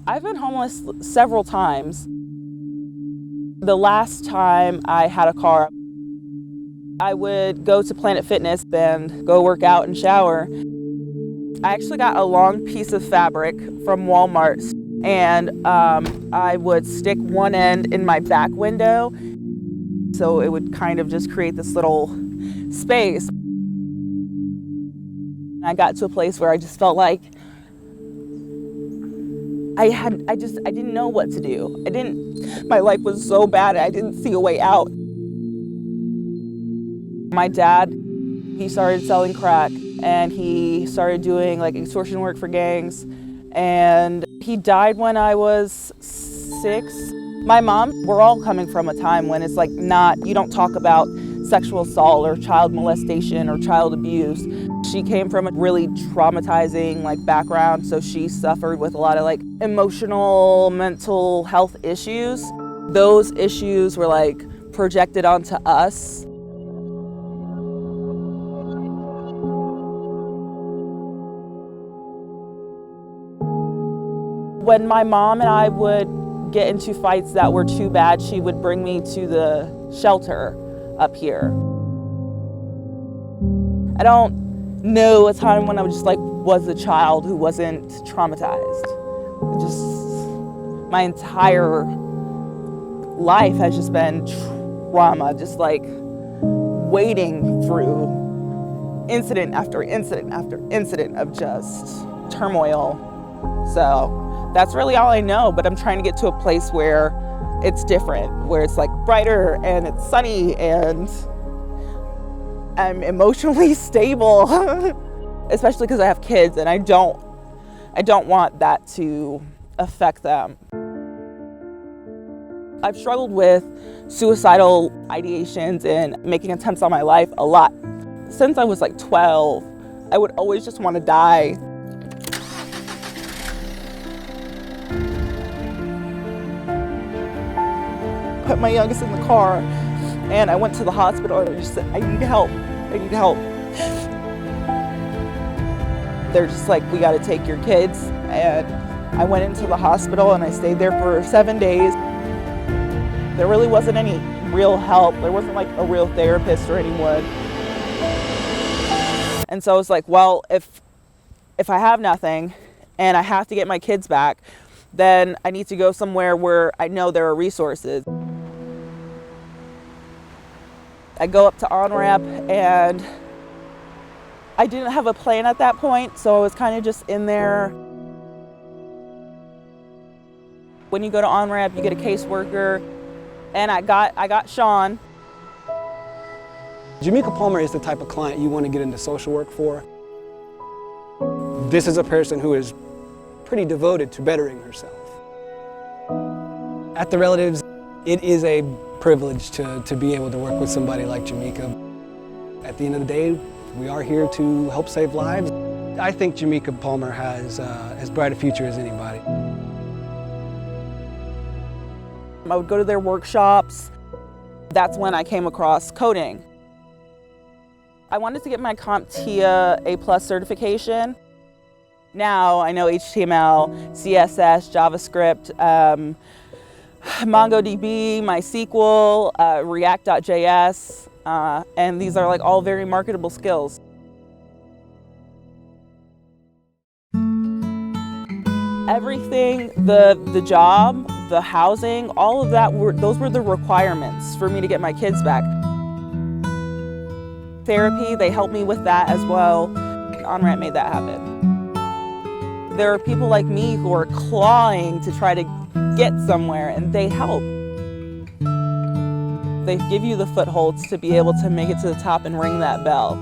I've been homeless several times. The last time I had a car, I would go to Planet Fitness and go work out and shower. I actually got a long piece of fabric from Walmart, and I would stick one end in my back window, so it would kind of just create this little space. I got to a place where I just felt like I didn't know what to do. My life was so bad, I didn't see a way out. My dad, he started selling crack, and he started doing like extortion work for gangs, and he died when I was 6. My mom, we're all coming from a time when it's like you don't talk about sexual assault or child molestation or child abuse. She came from a really traumatizing background, so she suffered with a lot of emotional, mental health issues. Those issues were projected onto us. When my mom and I would get into fights that were too bad, she would bring me to the shelter up here. I don't know a time when I was a child who wasn't traumatized. My entire life has just been trauma, wading through incident after incident after incident of just turmoil. So that's really all I know, but I'm trying to get to a place where it's different, where it's brighter and it's sunny and I'm emotionally stable, especially because I have kids and I don't want that to affect them. I've struggled with suicidal ideations and making attempts on my life a lot. Since I was 12, I would always just want to die. Put my youngest in the car and I went to the hospital and I just said, I need help. They're just we gotta take your kids. And I went into the hospital and I stayed there for 7 days. There really wasn't any real help. There wasn't a real therapist or anyone. And so I was well, if I have nothing and I have to get my kids back, then I need to go somewhere where I know there are resources. I go up to On-Ramp and I didn't have a plan at that point, so I was kind of just in there. When you go to On-Ramp, you get a caseworker, and I got Sean. Jamika Palmer is the type of client you want to get into social work for. This is a person who is pretty devoted to bettering herself. At the Relatives, it is a privilege to be able to work with somebody like Jamika. At the end of the day, we are here to help save lives. I think Jamika Palmer has as bright a future as anybody. I would go to their workshops. That's when I came across coding. I wanted to get my CompTIA A+ certification. Now I know HTML, CSS, JavaScript, MongoDB, MySQL, React.js, and these are all very marketable skills. Everything, the job, the housing, all of that, those were the requirements for me to get my kids back. Therapy, they helped me with that as well. On-Ramp made that happen. There are people like me who are clawing to try to get somewhere, and they help. They give you the footholds to be able to make it to the top and ring that bell.